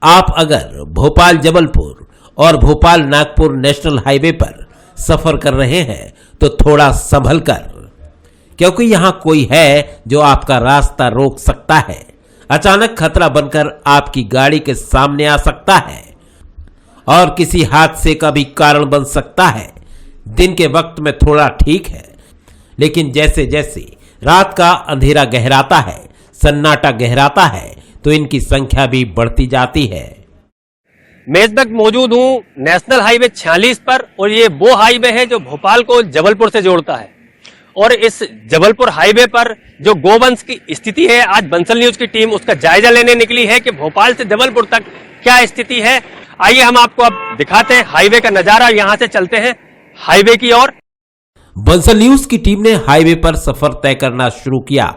आप अगर भोपाल जबलपुर और भोपाल नागपुर नेशनल हाईवे पर सफर कर रहे हैं तो थोड़ा संभल कर, क्योंकि यहां कोई है जो आपका रास्ता रोक सकता है। अचानक खतरा बनकर आपकी गाड़ी के सामने आ सकता है और किसी हादसे का भी कारण बन सकता है। दिन के वक्त में थोड़ा ठीक है, लेकिन जैसे जैसे रात का अंधेरा गहराता है, सन्नाटा गहराता है, तो इनकी संख्या भी बढ़ती जाती है। मैं इस वक्त मौजूद हूं नेशनल हाईवे 46 पर, और ये वो हाईवे है जो भोपाल को जबलपुर से जोड़ता है। और इस जबलपुर हाईवे पर जो गोवंश की स्थिति है, आज बंसल न्यूज की टीम उसका जायजा लेने निकली है कि भोपाल से जबलपुर तक क्या स्थिति है। आइए हम आपको अब दिखाते हैं हाईवे का नजारा। यहां से चलते हैं हाईवे की ओर। बंसल न्यूज की टीम ने हाईवे पर सफर तय करना शुरू किया।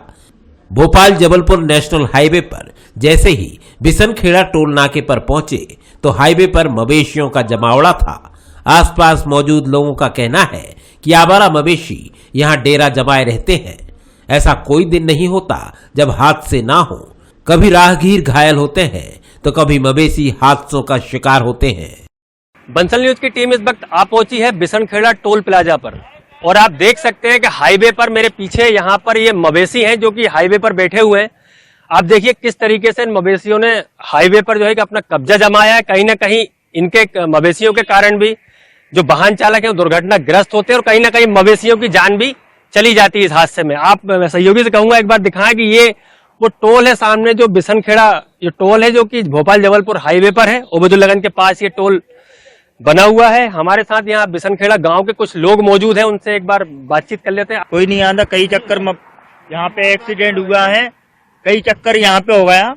भोपाल जबलपुर नेशनल हाईवे पर जैसे ही बिसनखेड़ा टोल नाके पर पहुंचे तो हाईवे पर मवेशियों का जमावड़ा था। आसपास मौजूद लोगों का कहना है कि आवारा मवेशी यहां डेरा जमाए रहते हैं। ऐसा कोई दिन नहीं होता जब हादसे ना हो। कभी राहगीर घायल होते हैं तो कभी मवेशी हादसों का शिकार होते हैं। बंसल न्यूज की टीम इस वक्त आ पहुंची है बिसनखेड़ा टोल प्लाजा पर, और आप देख सकते हैं कि हाईवे पर मेरे पीछे यहाँ पर ये मवेशी हैं जो कि हाईवे पर बैठे हुए हैं। आप देखिए किस तरीके से इन मवेशियों ने हाईवे पर जो है कि अपना कब्जा जमाया है। कहीं ना कहीं इनके मवेशियों के कारण भी जो वाहन चालक है दुर्घटनाग्रस्त होते हैं, और कहीं ना कहीं मवेशियों की जान भी चली जाती है इस हादसे में। आप सहयोगी से कहूंगा एक बार दिखाएं कि ये वो टोल है सामने, जो बिसनखेड़ा ये टोल है जो कि भोपाल जबलपुर हाईवे पर है। ओबेदुल्लागंज के पास ये टोल बना हुआ है। हमारे साथ यहाँ बिसनखेड़ा गांव के कुछ लोग मौजूद हैं, उनसे एक बार बातचीत कर लेते हैं। कोई नहीं आता, कई चक्कर यहाँ पे एक्सीडेंट हुआ है, कई चक्कर यहाँ पे हो गया।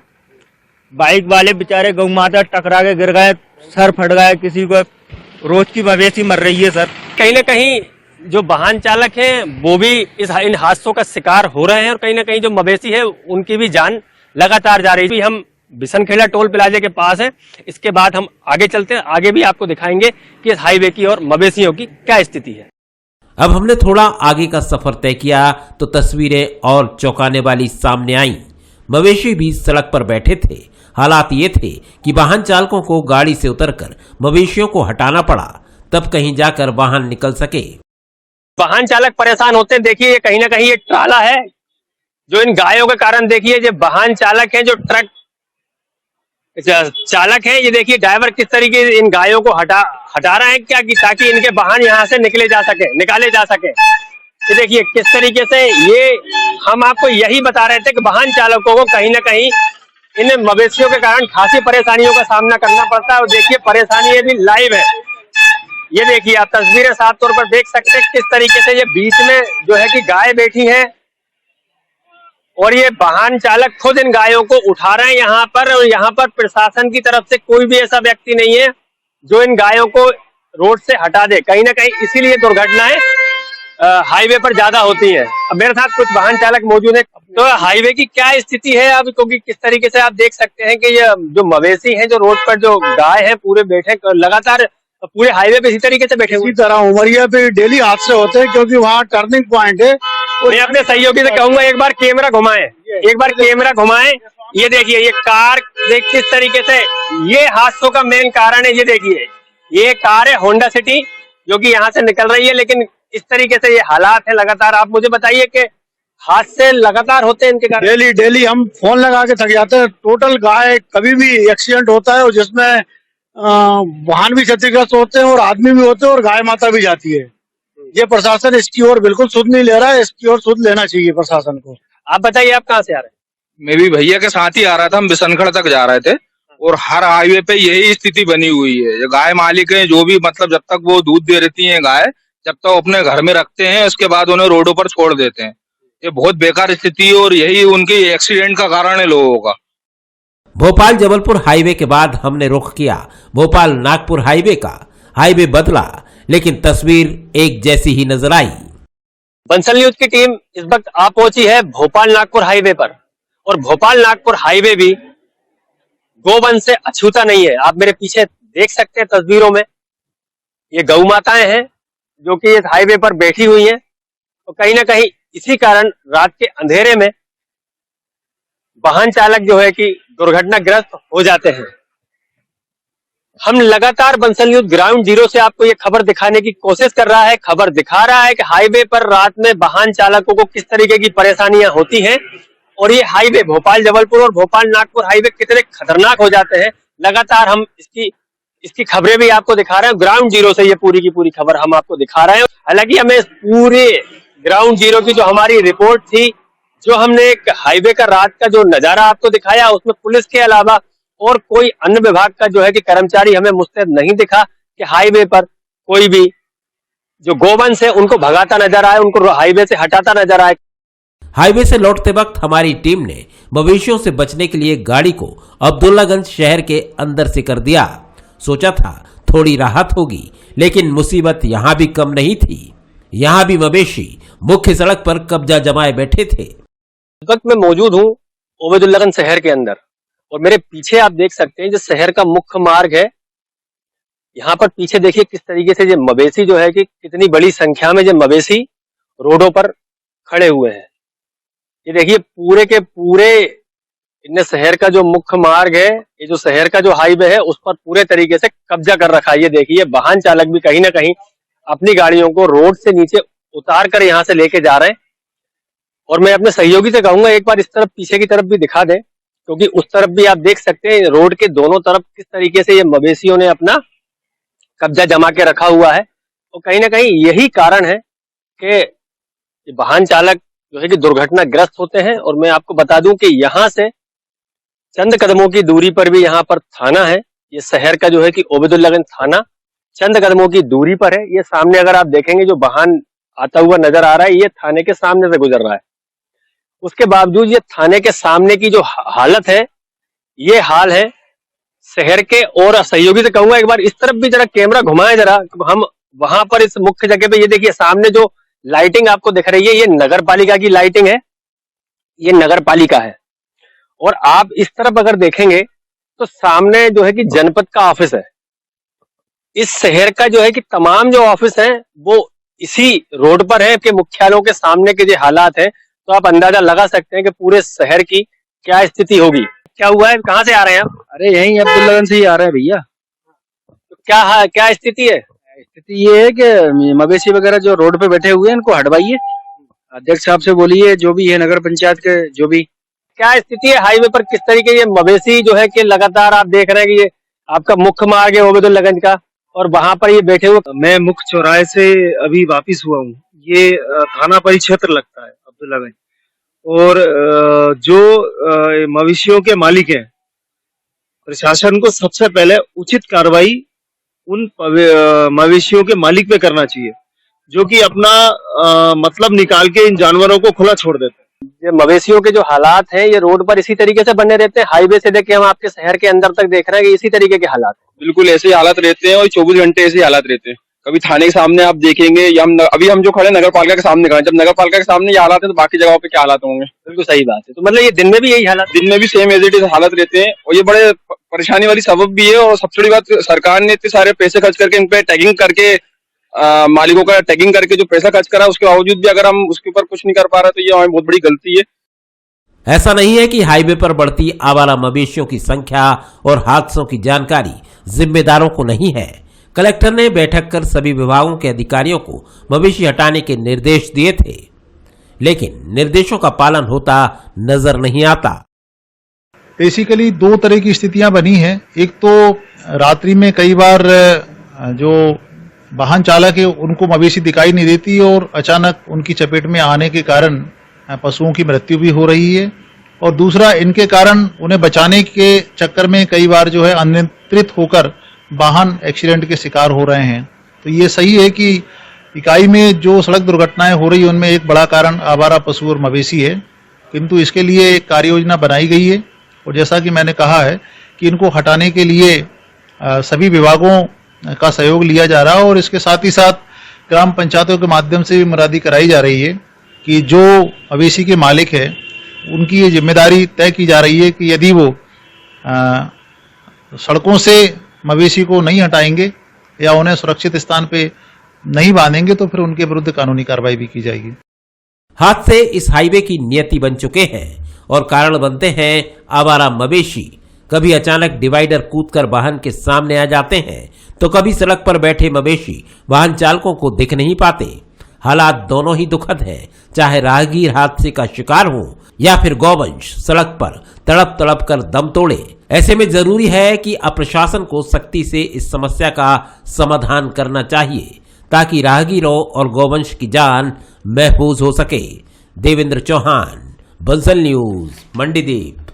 बाइक वाले बेचारे गौ माता टकरा के गिर गए, सर फट गया किसी को। रोज की मवेशी मर रही है सर। कहीं ना कहीं जो वाहन चालक हैं वो भी इन हादसों का शिकार हो रहे हैं, और कहीं ना कहीं जो मवेशी है उनकी भी जान लगातार जा रही है। हम बिसनखेड़ा टोल प्लाजा के पास है। इसके बाद हम आगे चलते हैं, आगे भी आपको दिखाएंगे कि इस हाईवे की और मवेशियों की क्या स्थिति है। अब हमने थोड़ा आगे का सफर तय किया तो तस्वीरें और चौंकाने वाली सामने आई। मवेशी भी सड़क पर बैठे थे। हालात ये थे कि वाहन चालकों को गाड़ी से उतरकर मवेशियों को हटाना पड़ा, तब कहीं जाकर वाहन निकल सके। वाहन चालक परेशान होते हैं। देखिए ये कहीं ना कहीं ये ट्राला है जो इन गायों के कारण, देखिए जो वाहन चालक है, जो ट्रक चालक है, ये देखिए ड्राइवर किस तरीके से इन गायों को हटा रहे हैं क्या, कि ताकि इनके वाहन यहाँ से निकाले जा सके। ये देखिए किस तरीके से ये हम आपको यही बता रहे थे कि वाहन चालकों को कहीं ना कहीं इन मवेशियों के कारण खासी परेशानियों का सामना करना पड़ता है। और देखिए परेशानी ये भी लाइव है। ये देखिए आप तस्वीरें साफ तौर पर देख सकते हैं किस तरीके से ये बीच में जो है कि गाय बैठी है, और ये वाहन चालक खुद इन गायों को उठा रहे हैं यहाँ पर। और यहाँ पर प्रशासन की तरफ से कोई भी ऐसा व्यक्ति नहीं है जो इन गायों को रोड से हटा दे। कहीं ना कहीं इसीलिए दुर्घटनाएं हाईवे पर ज्यादा होती हैं। अब मेरे साथ कुछ वाहन चालक मौजूद है। तो हाईवे की क्या स्थिति है अब, क्योंकि किस तरीके से आप देख सकते हैं कि ये जो मवेशी हैं, जो रोड पर जो गाय है, पूरे बैठे लगातार पूरे हाईवे पे इसी तरीके से बैठे हुए। इसी तरह उमरिया पे डेली हादसे होते हैं, क्योंकि वहाँ टर्निंग पॉइंट है। मैं अपने सहयोगी से कहूंगा एक बार कैमरा घुमाएं। ये देखिए ये कार देख किस तरीके से, ये हादसों का मेन कारण है। ये देखिए ये कार है होंडा सिटी जो कि यहाँ से निकल रही है, लेकिन इस तरीके से ये हालात है लगातार। आप मुझे बताइए कि हादसे लगातार होते हैं इनके कारण। डेली हम फोन लगा के थक जाते हैं। टोटल गाय कभी भी एक्सीडेंट होता है, और जिसमें वाहन भी क्षतिग्रस्त होते हैं और आदमी भी होते हैं और गाय माता भी जाती है। ये प्रशासन इसकी ओर बिल्कुल सुध नहीं ले रहा है। इसकी ओर सुध लेना चाहिए प्रशासन को। आप बताइए आप कहाँ से आ रहे हैं? मैं भी भैया के साथ ही आ रहा था। हम बिसनखड़ तक जा रहे थे, और हर हाईवे पे यही स्थिति बनी हुई है। जो गाय मालिक है, जो भी मतलब जब तक वो दूध दे रहती है गाय, जब तक वो अपने घर में रखते हैं, उसके बाद उन्हें रोडों पर छोड़ देते हैं। ये बहुत बेकार स्थिति है, और यही उनकी एक्सीडेंट का कारण है लोगों का। भोपाल जबलपुर हाईवे के बाद हमने रुख किया भोपाल नागपुर हाईवे का। हाईवे बदला, लेकिन तस्वीर एक जैसी ही नजर आई। बंसल न्यूज की टीम इस वक्त आ पहुंची है भोपाल नागपुर हाईवे पर, और भोपाल नागपुर हाईवे भी गोवंश से अछूता नहीं है। आप मेरे पीछे देख सकते हैं तस्वीरों में, ये गौ माताएं हैं जो कि इस हाईवे पर बैठी हुई हैं। तो कहीं ना कहीं इसी कारण रात के अंधेरे में वाहन चालक जो है कि दुर्घटनाग्रस्त हो जाते हैं। हम लगातार बंसल न्यूज ग्राउंड जीरो से आपको ये खबर दिखाने की कोशिश कर रहा है, खबर दिखा रहा है कि हाईवे पर रात में वाहन चालकों को किस तरीके की परेशानियां होती हैं और ये हाईवे भोपाल जबलपुर और भोपाल नागपुर हाईवे कितने खतरनाक हो जाते हैं। लगातार हम इसकी खबरें भी आपको दिखा रहे हैं। ग्राउंड जीरो से ये पूरी की पूरी खबर हम आपको दिखा रहे हैं। हालांकि हमें पूरे ग्राउंड जीरो की जो हमारी रिपोर्ट थी, जो हमने एक हाईवे का रात का जो नजारा आपको दिखाया, उसमें पुलिस के अलावा और कोई अन्य विभाग का जो है कि कर्मचारी हमें मुस्तैद नहीं दिखा कि हाईवे पर कोई भी जो गोवंश है उनको भगाता नजर आए, उनको हाईवे से हटाता नजर आए। हाईवे से लौटते वक्त हमारी टीम ने मवेशियों से बचने के लिए गाड़ी को अब्दुल्लागंज शहर के अंदर से कर दिया। सोचा था थोड़ी राहत होगी, लेकिन मुसीबत यहाँ भी कम नहीं थी। यहाँ भी मवेशी मुख्य सड़क पर कब्जा जमाए बैठे थे। इस वक्त मैं मौजूद हूँ ओबेदुल्लागंज शहर के अंदर और मेरे पीछे आप देख सकते हैं जो शहर का मुख्य मार्ग है। यहाँ पर पीछे देखिए किस तरीके से ये मवेशी जो है कि कितनी बड़ी संख्या में ये मवेशी रोडों पर खड़े हुए हैं। ये देखिए पूरे के पूरे इनने शहर का जो मुख्य मार्ग है, ये जो शहर का जो हाईवे है उस पर पूरे तरीके से कब्जा कर रखा है। ये देखिए वाहन चालक भी कहीं ना कहीं अपनी गाड़ियों को रोड से नीचे उतार कर यहाँ से लेके जा रहे हैं। और मैं अपने सहयोगी से कहूंगा एक बार इस तरफ पीछे की तरफ भी दिखा दें, क्योंकि उस तरफ भी आप देख सकते हैं रोड के दोनों तरफ किस तरीके से ये मवेशियों ने अपना कब्जा जमा के रखा हुआ है। और कहीं ना कहीं यही कारण है कि वाहन चालक जो है कि दुर्घटनाग्रस्त होते हैं। और मैं आपको बता दूं कि यहाँ से चंद कदमों की दूरी पर भी यहाँ पर थाना है। ये शहर का जो है कि ओबेदुल्लागंज थाना चंद कदमों की दूरी पर है। ये सामने अगर आप देखेंगे जो वाहन आता हुआ नजर आ रहा है, ये थाने के सामने से गुजर रहा है। उसके बावजूद ये थाने के सामने की जो हालत है, ये हाल है शहर के। और सहयोगी से कहूंगा एक बार इस तरफ भी जरा कैमरा घुमाएं जरा, हम वहां पर इस मुख्य जगह पे ये देखिए सामने जो लाइटिंग आपको दिख रही है, ये नगर पालिका की लाइटिंग है, ये नगर पालिका है। और आप इस तरफ अगर देखेंगे तो सामने जो है कि जनपद का ऑफिस है। इस शहर का जो है कि तमाम जो ऑफिस है वो इसी रोड पर है कि मुख्यालयों के सामने के जो हालात है, तो आप अंदाजा लगा सकते हैं कि पूरे शहर की क्या स्थिति होगी। क्या हुआ है, कहाँ से आ रहे हैं आप? अरे यहीं अब्दुल्लागंज से ही आ रहे हैं भैया। तो क्या स्थिति है? स्थिति ये है कि मवेशी वगैरह जो रोड पे बैठे हुए हैं इनको हटवाइए, अध्यक्ष साहब से बोलिए, जो भी है नगर पंचायत के जो भी। क्या स्थिति है हाईवे पर, किस तरीके ये मवेशी जो है कि लगातार आप देख रहे हैं कि ये आपका मुख्य मार्ग है ओबेदुल्लागंज का और वहां पर ये बैठे हुए। मैं मुख्य चौराहे से अभी वापिस हुआ हूँ। ये थाना परिक्षेत्र लगता है अब्दुल्लागंज। और जो मवेशियों के मालिक हैं, प्रशासन को सबसे पहले उचित कार्रवाई उन मवेशियों के मालिक पे करना चाहिए, जो कि अपना मतलब निकाल के इन जानवरों को खुला छोड़ देते हैं। ये मवेशियों के जो हालात हैं ये रोड पर इसी तरीके से बने रहते हैं। हाईवे से देख के हम आपके शहर के अंदर तक देख रहे हैं कि इसी तरीके के हालात हैं। बिल्कुल ऐसे ही हालात रहते हैं और 24 घंटे ऐसे ही हालात रहते हैं। कभी थाने के सामने आप देखेंगे, या अभी हम जो खड़े नगर पालिका के सामने खड़े, जब नगर पालिका के सामने ये हालात है तो बाकी जगहों पे क्या हालात होंगे। बिल्कुल सही बात है। तो मतलब ये दिन में भी यही हालात, दिन में भी सेम एज इट इज हालत रहते हैं। और ये बड़े परेशानी वाली सबब भी है। और सबसे बड़ी बात, सरकार ने इतने सारे पैसे खर्च करके इन पे टैगिंग करके मालिकों का टैगिंग करके जो पैसा खर्च करा, उसके बावजूद भी अगर हम उसके ऊपर कुछ नहीं कर पा रहे तो ये हमारी बहुत बड़ी गलती है। ऐसा नहीं है कि हाईवे पर बढ़ती आवारा मवेशियों की संख्या और हादसों की जानकारी जिम्मेदारों को नहीं है। कलेक्टर ने बैठक कर सभी विभागों के अधिकारियों को मवेशी हटाने के निर्देश दिए थे, लेकिन निर्देशों का पालन होता नजर नहीं आता। बेसिकली दो तरह की स्थितियां बनी हैं। एक तो रात्रि में कई बार जो वाहन चालक है उनको मवेशी दिखाई नहीं देती और अचानक उनकी चपेट में आने के कारण पशुओं की मृत्यु भी हो रही है। और दूसरा, इनके कारण उन्हें बचाने के चक्कर में कई बार जो है अनियंत्रित होकर वाहन एक्सीडेंट के शिकार हो रहे हैं। तो ये सही है कि इकाई में जो सड़क दुर्घटनाएं हो रही है उनमें एक बड़ा कारण आवारा पशु और मवेशी है, किंतु इसके लिए एक कार्य योजना बनाई गई है। और जैसा कि मैंने कहा है कि इनको हटाने के लिए सभी विभागों का सहयोग लिया जा रहा है। और इसके साथ ही साथ ग्राम पंचायतों के माध्यम से भी मुरादी कराई जा रही है कि जो मवेशी के मालिक है उनकी ये जिम्मेदारी तय की जा रही है कि यदि वो सड़कों से मवेशी को नहीं हटाएंगे या उन्हें सुरक्षित स्थान पे नहीं बांधेंगे तो फिर उनके विरुद्ध कानूनी कार्रवाई भी की जाएगी। हादसे इस हाईवे की नियति बन चुके हैं और कारण बनते हैं आवारा मवेशी। कभी अचानक डिवाइडर कूदकर वाहन के सामने आ जाते हैं तो कभी सड़क पर बैठे मवेशी वाहन चालकों को दिख नहीं पाते। हालात दोनों ही दुखद हैं, चाहे राहगीर हादसे का शिकार हो या फिर गौवंश सड़क पर तड़प तड़प कर दम तोड़े। ऐसे में जरूरी है कि अब प्रशासन को सख्ती से इस समस्या का समाधान करना चाहिए ताकि राहगीरों और गौवंश की जान महफूज हो सके। देवेंद्र चौहान, बंसल न्यूज, मंडीदीप।